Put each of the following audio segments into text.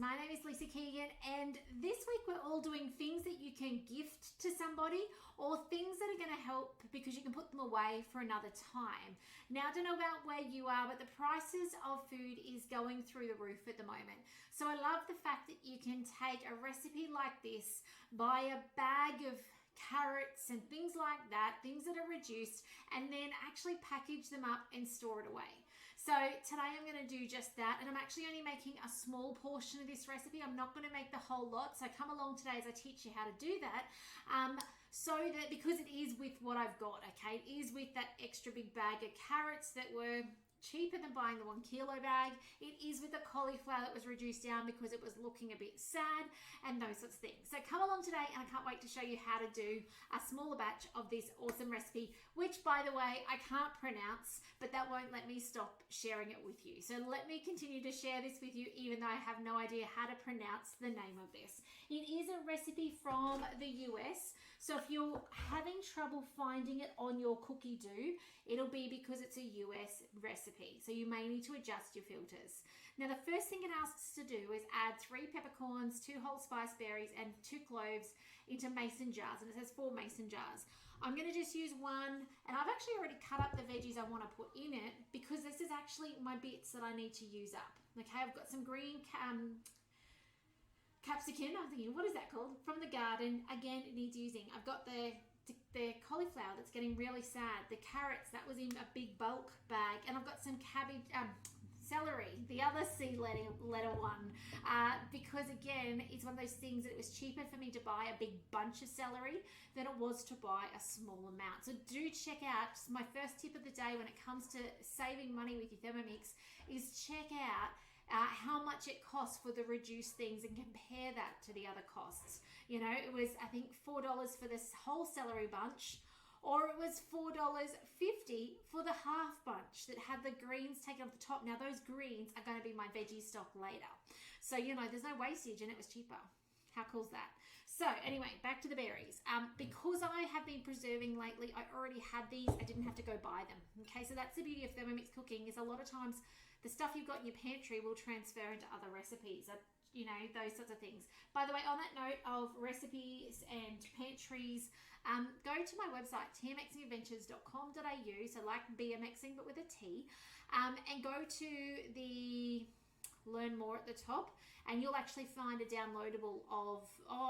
My name is Lisa Keegan, and this week we're all doing things that you can gift to somebody or things that are going to help because you can put them away for another time. Now, I don't know about where you are, but the prices of food is going through the roof at the moment. So I love the fact that you can take a recipe like this, buy a bag of carrots and things like that, things that are reduced, and then actually package them up and store it away. So today I'm going to do just that, and I'm actually only making a small portion of this recipe. I'm not going to make the whole lot, so come along today as I teach you how to do that. So that, because it is with what I've got, okay, it is with that extra big bag of carrots that were cheaper than buying the 1 kilo bag. It is with the cauliflower that was reduced down because it was looking a bit sad and those sorts of things. So come along today, and I can't wait to show you how to do a smaller batch of this awesome recipe, which, by the way, I can't pronounce, but that won't let me stop sharing it with you. So let me continue to share this with you even though I have no idea how to pronounce the name of this. It is a recipe from the US, so if you're having trouble finding it on your cookie dough, it'll be because it's a US recipe. So you may need to adjust your filters. Now, the first thing it asks to do is add 3 peppercorns, 2 whole spice berries, and 2 cloves into mason jars. And it says 4 mason jars. I'm going to just use 1, and I've actually already cut up the veggies I want to put in it because this is actually my bits that I need to use up. Okay, I've got some green capsicum. I'm thinking, what is that called? From the garden. Again, it needs using. I've got the cauliflower that's getting really sad, the carrots that was in a big bulk bag, and I've got some cabbage, celery, the other C letter one, because again, it's one of those things that it was cheaper for me to buy a big bunch of celery than it was to buy a small amount. So do check out, my first tip of the day when it comes to saving money with your Thermomix is check out how much it costs for the reduced things and compare that to the other costs. You know, it was, I think, $4 for this whole celery bunch, or it was $4.50 for the half bunch that had the greens taken off the top. Now, those greens are going to be my veggie stock later. So, you know, there's no wastage and it was cheaper. How cool is that? So anyway, back to the berries. Because I have been preserving lately, I already had these. I didn't have to go buy them. Okay, so that's the beauty of Thermomix cooking, is a lot of times the stuff you've got in your pantry will transfer into other recipes. You know, those sorts of things. By the way, on that note of recipes and pantries, go to my website, tmxingadventures.com.au, so like BMXing but with a T, and go to the learn more at the top, and you'll actually find a downloadable of,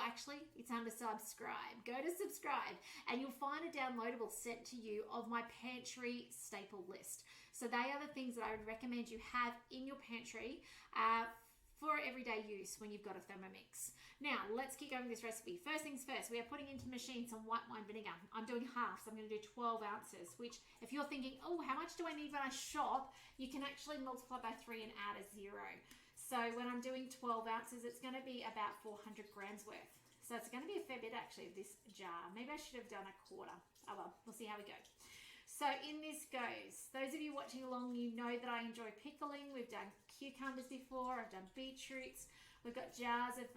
actually it's under subscribe. Go to subscribe and you'll find a downloadable sent to you of my pantry staple list. So they are the things that I would recommend you have in your pantry for everyday use when you've got a Thermomix. Now, let's keep going with this recipe. First things first, we are putting into the machine some white wine vinegar. I'm doing half, so I'm going to do 12 ounces, which if you're thinking, oh, how much do I need when I shop? You can actually multiply by 3 and add a 0. So when I'm doing 12 ounces, it's going to be about 400 grams worth. So it's going to be a fair bit actually of this jar. Maybe I should have done a quarter. Oh well, we'll see how we go. So in this goes. Those of you watching along, you know that I enjoy pickling. We've done cucumbers before. I've done beetroots. We've got jars of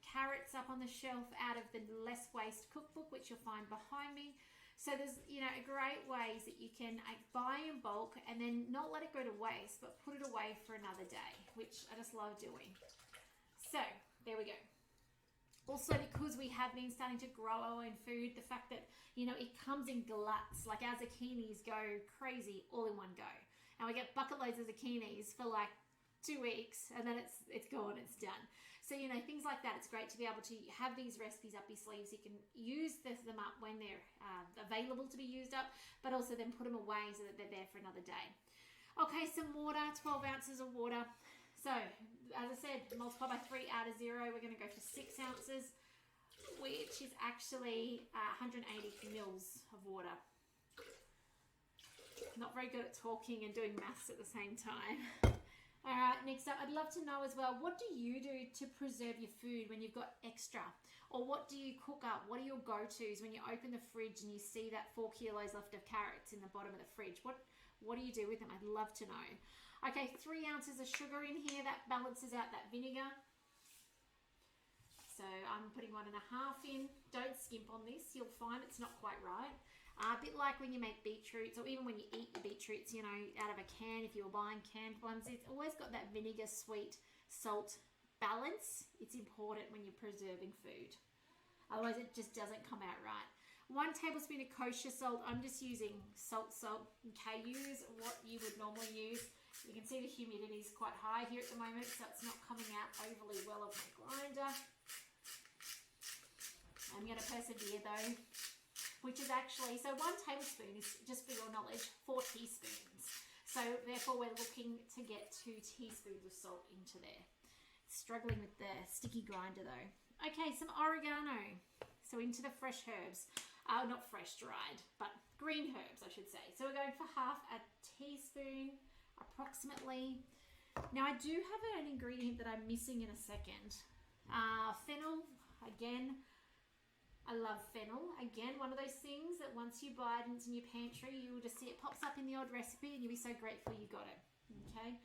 carrots up on the shelf out of the Less Waste cookbook, which you'll find behind me. So there's, you know, great ways that you can buy in bulk and then not let it go to waste, but put it away for another day, which I just love doing. So there we go. Also, because we have been starting to grow our own food, the fact that, you know, it comes in gluts, like our zucchinis go crazy all in one go. And we get bucket loads of zucchinis for like 2 weeks and then it's gone, it's done. So, you know, things like that, it's great to be able to have these recipes up your sleeves. You can use them up when they're available to be used up, but also then put them away so that they're there for another day. Okay, some water, 12 ounces of water. So, as I said, multiply by 3, add a 0. We're going to go for 6 ounces, which is actually 180 mils of water. Not very good at talking and doing maths at the same time. All right, next up, I'd love to know as well, what do you do to preserve your food when you've got extra? Or what do you cook up? What are your go-tos when you open the fridge and you see that 4 kilos left of carrots in the bottom of the fridge? What do you do with them? I'd love to know. Okay, 3 ounces of sugar in here. That balances out that vinegar. So I'm putting 1.5 in. Don't skimp on this. You'll find it's not quite right. A bit like when you make beetroots, or even when you eat the beetroots, you know, out of a can, if you're buying canned ones, it's always got that vinegar, sweet, salt balance, it's important when you're preserving food. Otherwise it just doesn't come out right. 1 tablespoon of kosher salt. I'm just using salt. Okay, use what you would normally use. You can see the humidity is quite high here at the moment, so it's not coming out overly well of my grinder. I'm going to persevere though, which is actually, so 1 tablespoon is, just for your knowledge, 4 teaspoons. So therefore we're looking to get 2 teaspoons of salt into there. Struggling with the sticky grinder though. Okay, some oregano. So into the fresh herbs. Not fresh, dried, but green herbs, I should say. So we're going for half a teaspoon, approximately. Now I do have an ingredient that I'm missing in a second. Fennel, again. I love fennel. Again, one of those things that once you buy it and it's in your pantry, you will just see it pops up in the odd recipe and you'll be so grateful you got it. Okay.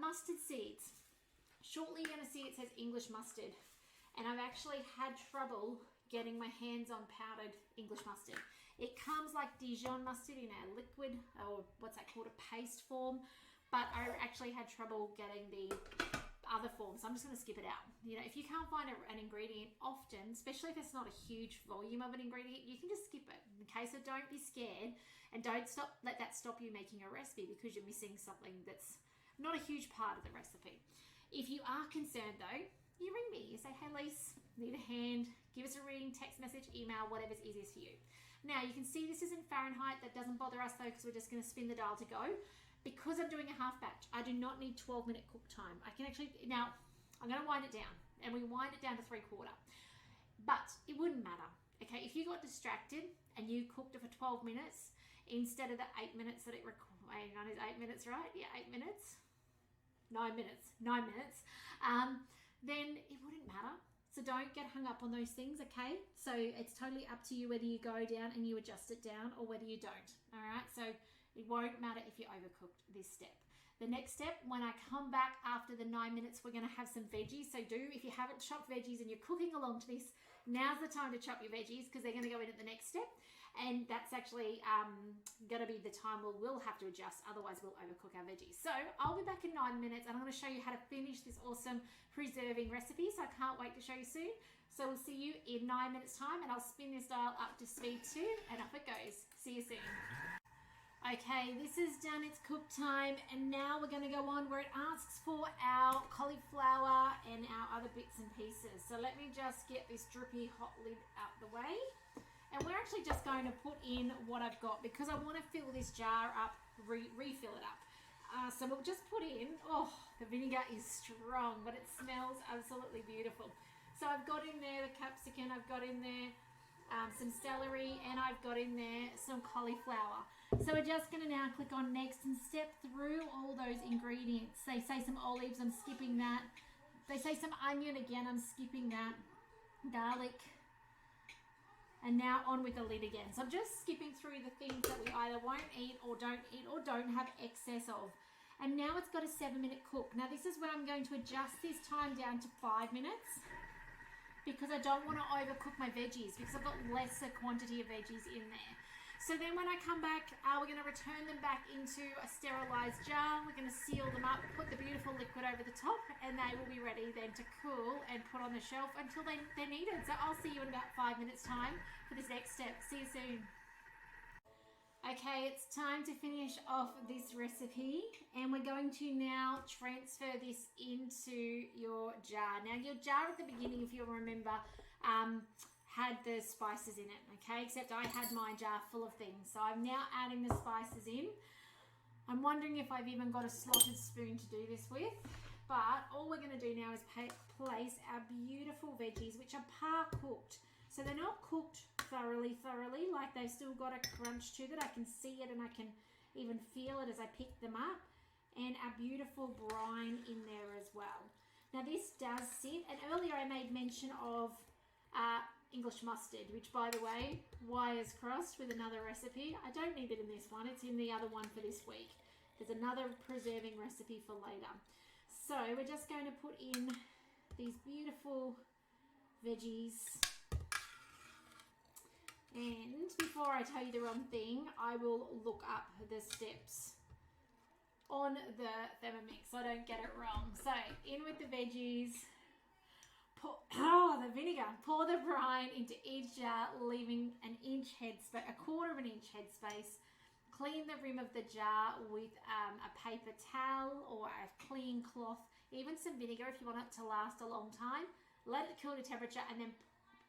Mustard seeds. Shortly you're going to see it says English mustard. And I've actually had trouble getting my hands on powdered English mustard. It comes like Dijon mustard in a liquid, or what's that called, a paste form. But I actually had trouble getting the other forms, so I'm just going to skip it out. You know, if you can't find an ingredient often, especially if it's not a huge volume of an ingredient, you can just skip it. Okay, so don't be scared and don't let that stop you making a recipe because you're missing something that's not a huge part of the recipe. If you are concerned though, you ring me. You say, hey Lise, need a hand, give us a ring, text message, email, whatever's easiest for you. Now you can see this is in Fahrenheit. That doesn't bother us though because we're just going to spin the dial to go. Because I'm doing a half batch, I do not need 12-minute cook time. I can actually, now I'm going to wind it down, and we wind it down to 3/4. But it wouldn't matter, okay? If you got distracted and you cooked it for 12 minutes instead of the 8 minutes that it required, hang on, is 8 minutes right? Yeah, 8 minutes. 9 minutes. 9 minutes. Then it wouldn't matter. So don't get hung up on those things, okay? So it's totally up to you whether you go down and you adjust it down or whether you don't, all right? So it won't matter if you overcooked this step. The next step, when I come back after the 9 minutes, we're going to have some veggies. So if you haven't chopped veggies and you're cooking along to this, now's the time to chop your veggies because they're going to go in at the next step. And that's actually going to be the time we'll have to adjust. Otherwise, we'll overcook our veggies. So I'll be back in 9 minutes and I'm going to show you how to finish this awesome preserving recipe. So I can't wait to show you soon. So we'll see you in 9 minutes time and I'll spin this dial up to speed 2 and off it goes. See you soon. Okay, this is done, it's cook time, and now we're going to go on where it asks for our cauliflower and our other bits and pieces. So let me just get this drippy hot lid out the way. And we're actually just going to put in what I've got because I want to fill this jar up, refill it up. So we'll just put in, oh, the vinegar is strong, but it smells absolutely beautiful. So I've got in there the capsicum, I've got in there some celery, and I've got in there some cauliflower. So we're just going to now click on next and step through all those ingredients. They say some olives, I'm skipping that. They say some onion, again, I'm skipping that. Garlic. And now on with the lid again. So I'm just skipping through the things that we either won't eat or don't have excess of. And now it's got a 7-minute cook. Now this is where I'm going to adjust this time down to 5 minutes because I don't want to overcook my veggies because I've got lesser quantity of veggies in there. So then when I come back, we're going to return them back into a sterilized jar. We're going to seal them up, put the beautiful liquid over the top, and they will be ready then to cool and put on the shelf until they're needed. So I'll see you in about 5 minutes time for this next step. See you soon. Okay, it's time to finish off this recipe, and we're going to now transfer this into your jar. Now your jar at the beginning, if you'll remember, had the spices in it, okay, except I had my jar full of things. So I'm now adding the spices in. I'm wondering if I've even got a slotted spoon to do this with, but all we're going to do now is place our beautiful veggies, which are par cooked. So they're not cooked thoroughly, like they've still got a crunch to it. I can see it and I can even feel it as I pick them up, and our beautiful brine in there as well. Now this does sit, and earlier I made mention of English mustard, which by the way, wires crossed with another recipe. I don't need it in this one, it's in the other one for this week. There's another preserving recipe for later. So we're just going to put in these beautiful veggies. And before I tell you the wrong thing, I will look up the steps on the Thermomix so I don't get it wrong. So in with the veggies, pour, the vinegar, pour the brine into each jar, leaving an inch headspace, a quarter of an inch headspace. Clean the rim of the jar with a paper towel or a clean cloth, even some vinegar if you want it to last a long time. Let it cool to temperature and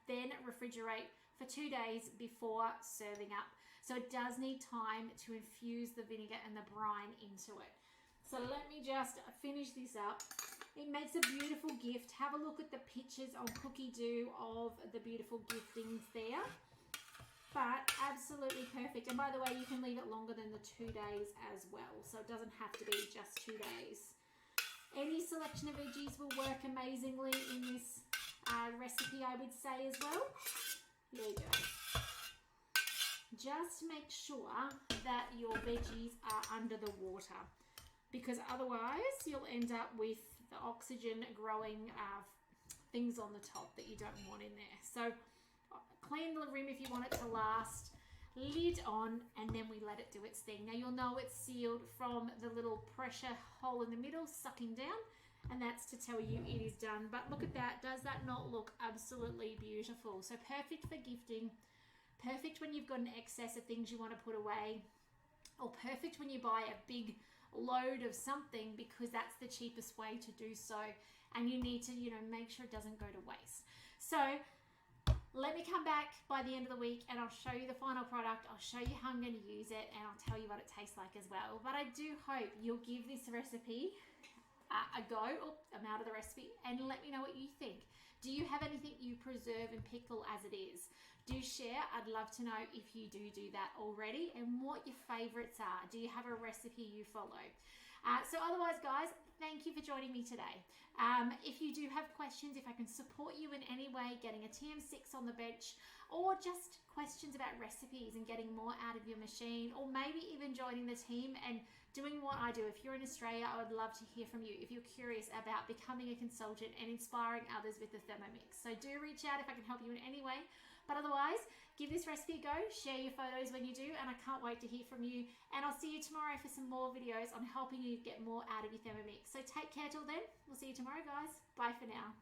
then refrigerate for 2 days before serving up. So it does need time to infuse the vinegar and the brine into it. So let me just finish this up. It makes a beautiful gift. Have a look at the pictures on Cookie Doo of the beautiful giftings there. But absolutely perfect. And by the way, you can leave it longer than the 2 days as well. So it doesn't have to be just 2 days. Any selection of veggies will work amazingly in this recipe, I would say as well. There you go. Just make sure that your veggies are under the water, because otherwise you'll end up with the oxygen growing things on the top that you don't want in there. So clean the rim if you want it to last, lid on, and then we let it do its thing. Now you'll know it's sealed from the little pressure hole in the middle sucking down, and that's to tell you it is done. But look at that. Does that not look absolutely beautiful? So perfect for gifting, perfect when you've got an excess of things you want to put away, or perfect when you buy a big load of something, because that's the cheapest way to do so, and you need to, make sure it doesn't go to waste. So let me come back by the end of the week and I'll show you the final product. I'll show you how I'm going to use it, and I'll tell you what it tastes like as well. But I do hope you'll give this recipe a go. Oh, I'm out of the recipe. And let me know what you think. Do you have anything you preserve and pickle as it is? Do share. I'd love to know if you do that already, and what your favorites are. Do you have a recipe you follow? So otherwise, guys, thank you for joining me today. If you do have questions, if I can support you in any way, getting a TM6 on the bench, or just questions about recipes and getting more out of your machine, or maybe even joining the team and doing what I do. If you're in Australia, I would love to hear from you if you're curious about becoming a consultant and inspiring others with the Thermomix. So do reach out if I can help you in any way. But otherwise, give this recipe a go, share your photos when you do, and I can't wait to hear from you. And I'll see you tomorrow for some more videos on helping you get more out of your Thermomix. So take care till then. We'll see you tomorrow, guys. Bye for now.